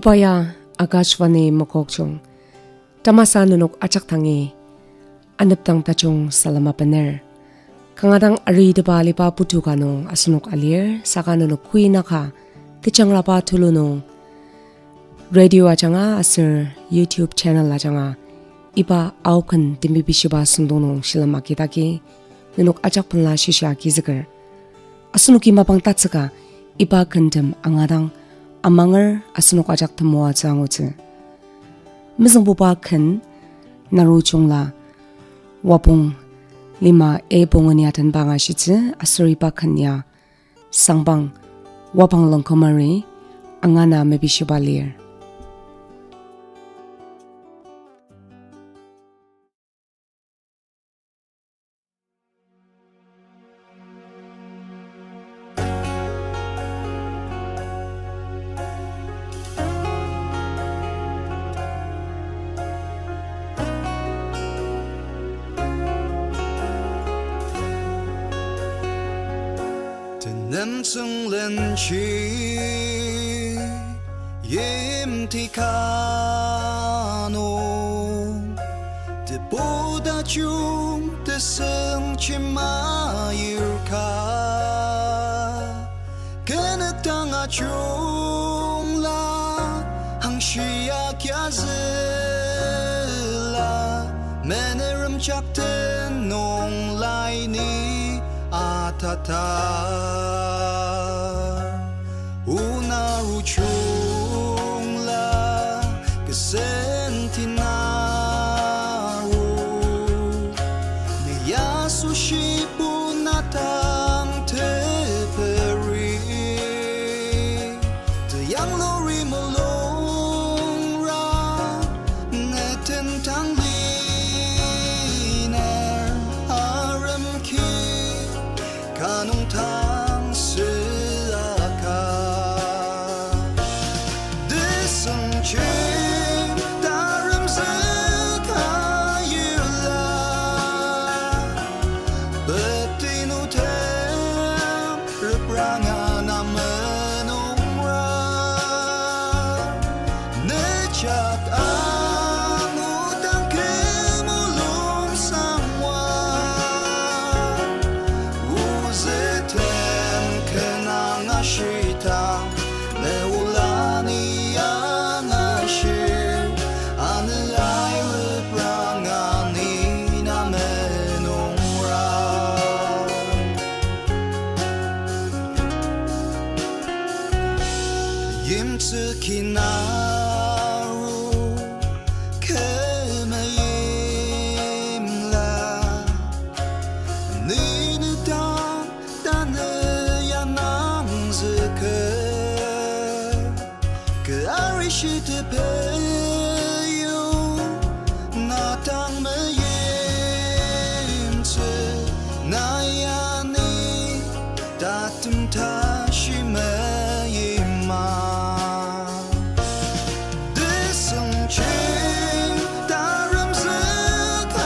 Upaya Akashvani Mokokchung Tamasa nunok achak tangi Anaptang tachung salama paner Kangadang ari deba lipa putu kanong asunok alir Saka nunok kui naka Tichang rapa tulunong Radio achanga asir YouTube channel achanga Ipa aukan timbibishiba sundonong silama kitaki Nunok achak panla shisha kizigar Asunuki mapang tatsaka Ipa kandam angadang Amangar asunok ajak tamoa zangozi. Mizang buba kan Narojungla wapung Lima Pongen yatan banga shizi asuriba kanya sangbang wapang longkomari angana mebishibalir. Nên sưng lên chi yếm thì cano để bố đã chung để sưng chim mà yêu ca cái nước đang ở chung là hàng xia kia là mẹ nè râm chắc tên nông lại ni Tata Narojungla Kesentinaru Neya sushi punatang teperi Te yang lori molong ra Ngeten tang liner Aram ki Kanong tang silaka Desang ching daram silka yula Betino tem repranga na menong ra Nechak ang utang kemulong samwa Shita Neulani Anashir Anilai Liprangani Namenongra Yimtsikinaru Kemayimla Ninidang Danayanang Ke arishite peyo natang mayimtse nayani datum tashi mayima desang ching daram zakayula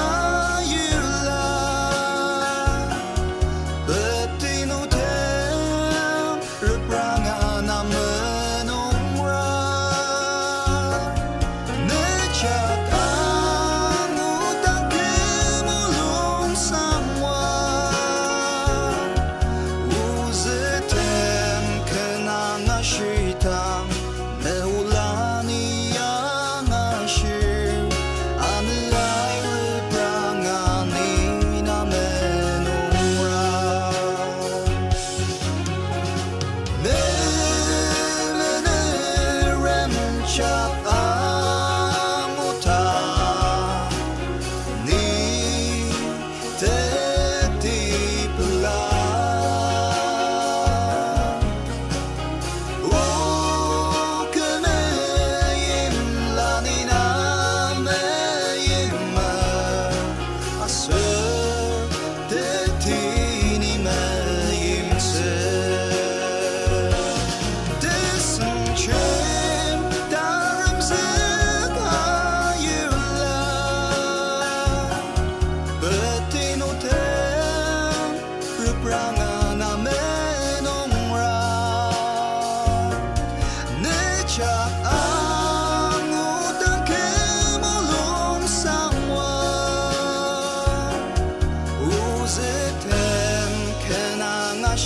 betino tem repranga namen Nechak ang utang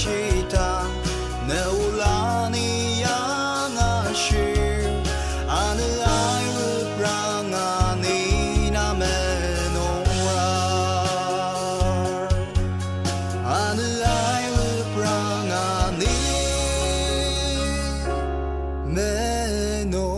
시다 내울라니 양아시 아느 아이를 브랑아니 남의 농라 아느 아이를 브랑아니 내 농라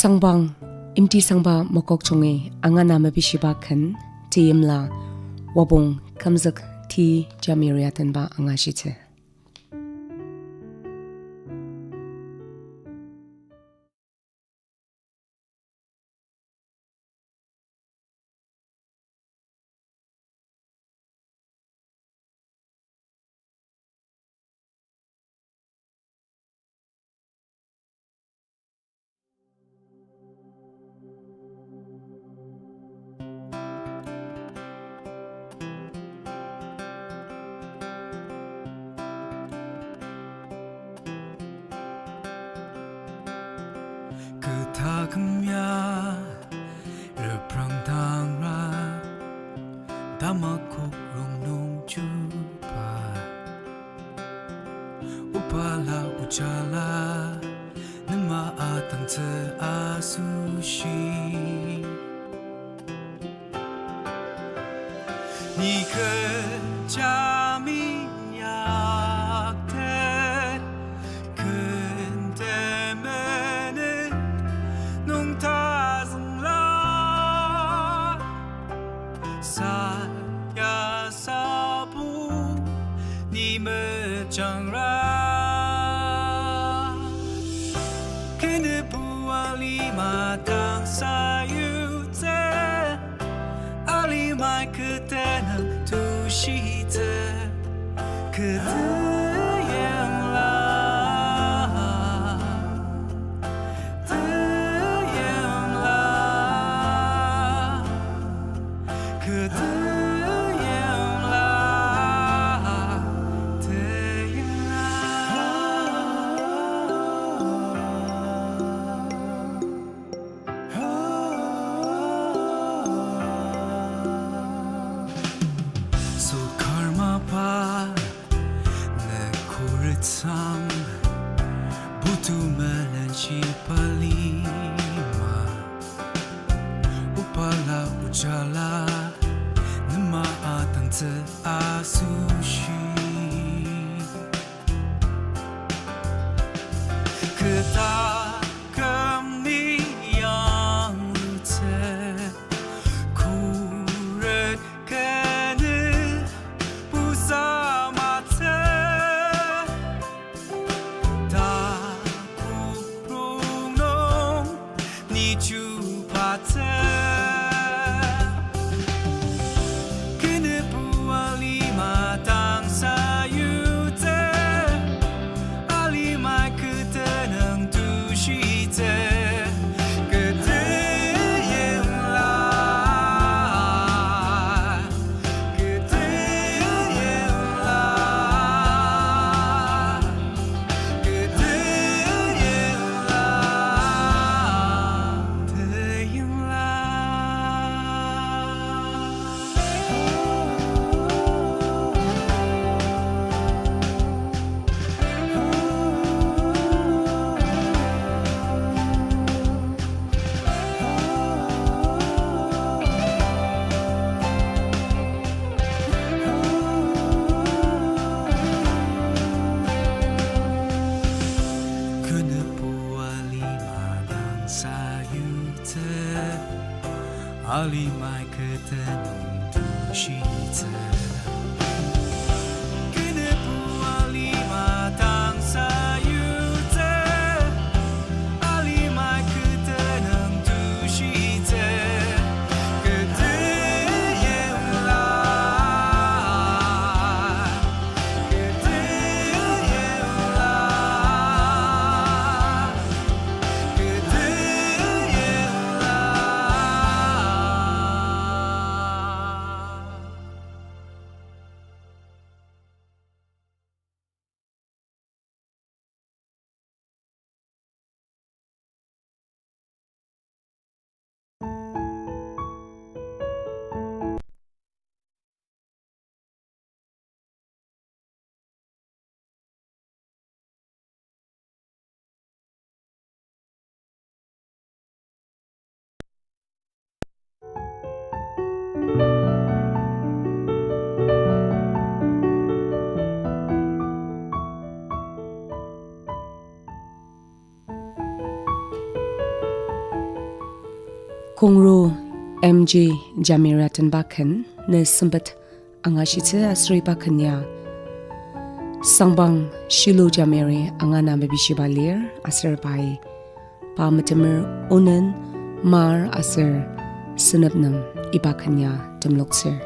Sangbang imti sangba mokok chunge anga nama bishiba khan Teimla Kumzuk T Jamir ba anga shite 다금야 르프랑당라 다마콕롱농주바 우팔라 우잘라 느마 아땅트 아수시 니그 잠이 약대 근데매는 농타승라 사야사부 님을 정라 그네 부알리마 당사유제 알리마이 그때는 두시제 그대영라 부두만한 시팔리마 우팔라 우잘라 느마 아땅트 아수시 그다 금니 양루체 구르케는 부사마테 주파테 그네 부알리마 당사유제 알리마 그때는 두시제 그대의 라 그대의 라 그대의 알리마이 그때는 두시제 그네 부알리마 당사유제 알리마이 그때는 두시제 그대의 라 그대의 Kongru MJ Jamir bakan ne sempet angashitse asri bakanya sangbang shilu jamiri angana mebishibalir asir pai pamatemer unen mar asir senabnam ibakanya temloksir.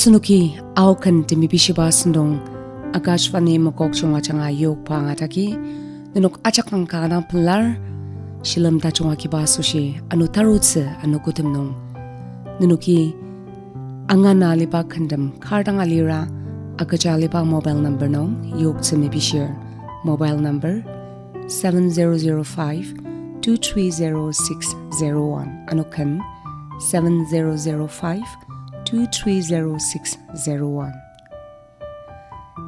Sunuki aukan temibishiba sendong Akashvani makokchunga changa yok pa ngataki nenok achak ng kanang pelar shilam tachunga kiba sushi anu tarutse anu kutimnong nenuki angana liba khandam kardang alira akacha liba mobile number nong yok temibishir mobile number 7005-230-601 anukan 7005-230-601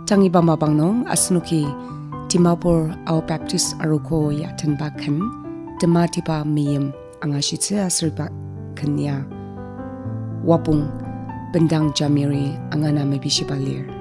Tangi bambabang nong asnuki Timapur au Baptist aruko yatan bakan tematipa meim angashitse asriba kanya wapung bendang jamiri angana mebishibalir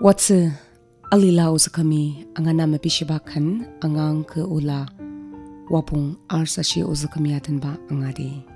Watse alila Ozukami angana mapishibakan Angang ke Ola wapung Arsashi Ozukum yaten ba angadi.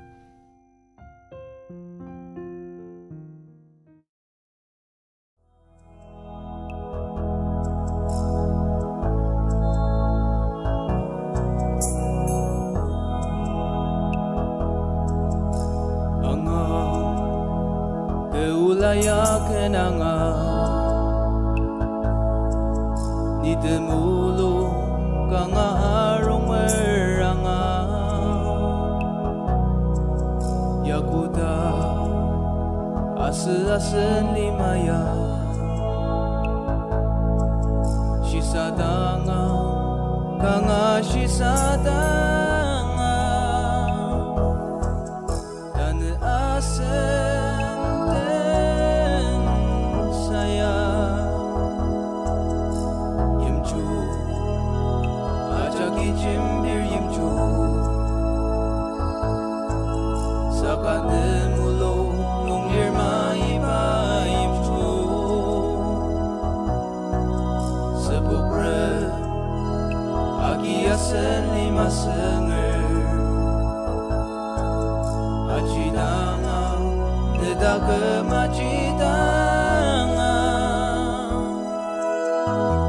Lima ya Shisadanga Kanga shisadanga Dan asenten saya Yimchu Ajaki jimbir yimchu Sakane mulo Nungir mai paimchu Sebukre Agi asen lima senger Ajidanga Neda kemajidanga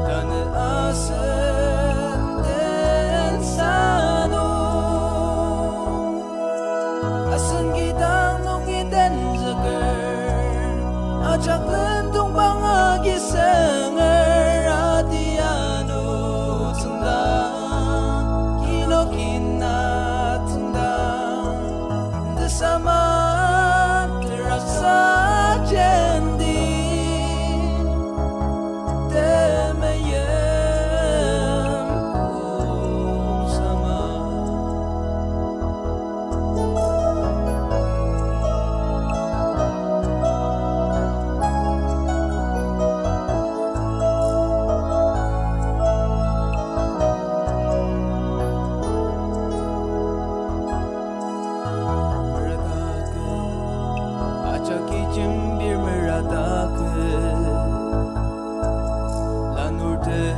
Dan asen den sano Asen gidang nungiden Ajak lentung bangagi senger Adiano tendang Kino kina tendang Desama terasa jendi Temeyem sama Jimbir meradake Lanurde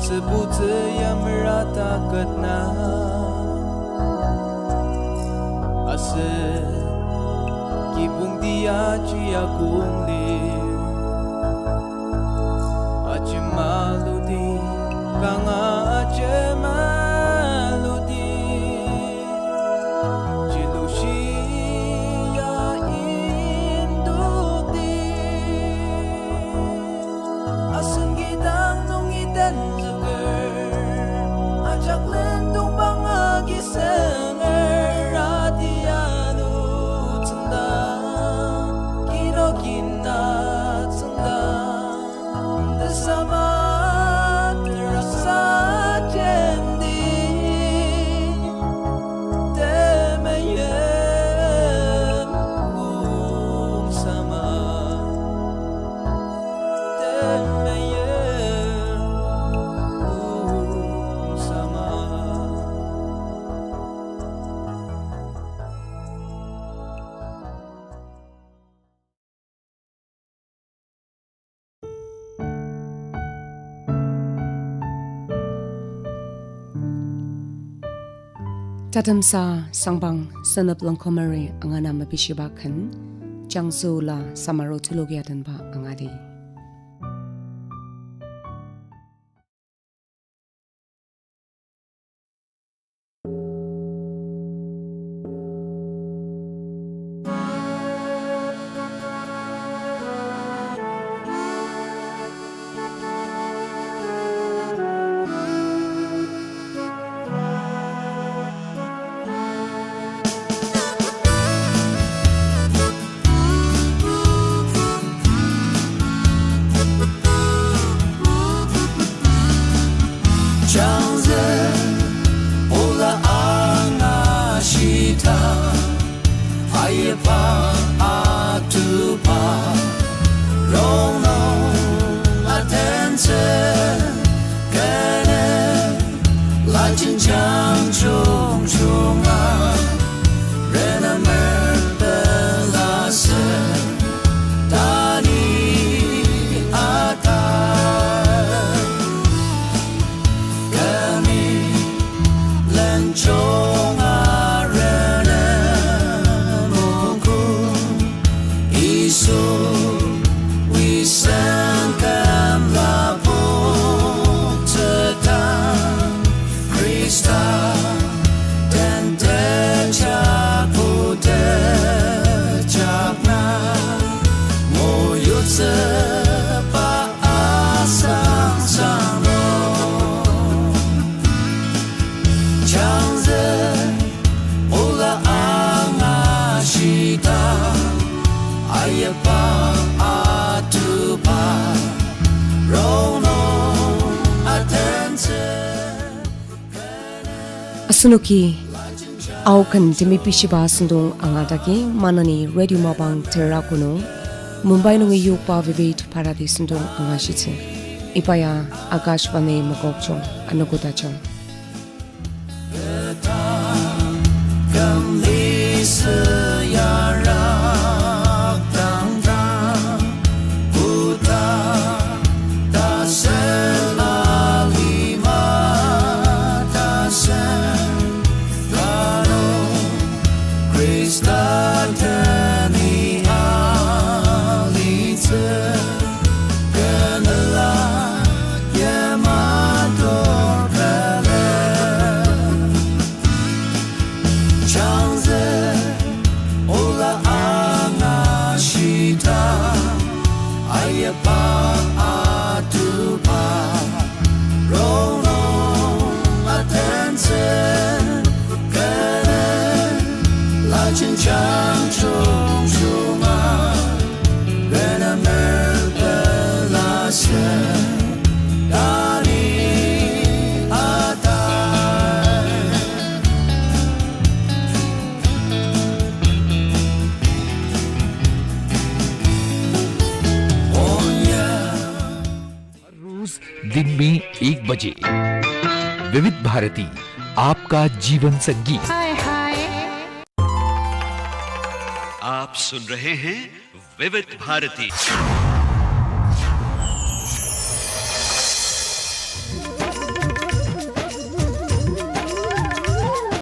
sebute yang merataket na Ase kipung dia cia kunglir Aje maludi kanga aje maludi Ajak lentung bangagi senger Adiano tendang Kino kina tendang Desama terasa jendi Temeyem sama Temeyem Tatamsa sangbang sanap langkomari angana mapishibakan Jangzu Ola Samaro tulogyaten ba angadi. Wisangkanlah tentang Krista dan decakku decakna moyut sepa asang sangro Jangzu Ola angashita ayapa atupa rono attention Asunuki Aukan Demi Pishiba Sundung Angadagi Manani Radio Mabang Terrakuno Mumbai nungi yukpa vivit paradis sundung angashitse Ipaya Akashvane Mokokchong Anugutachong Kamli seyarak tangtang Buta tasen Lima tasen Kano Krista teni alitse Kenala Yamator kale Jangzu Ola angashita ayapa atupa rono attention kene lajeng jangchong shuma bena merbelasya dani atai रोज दिन में 1 बजे विविध भारती आपका जीवन संगीत। आप सुन रहे हैं विविध भारती।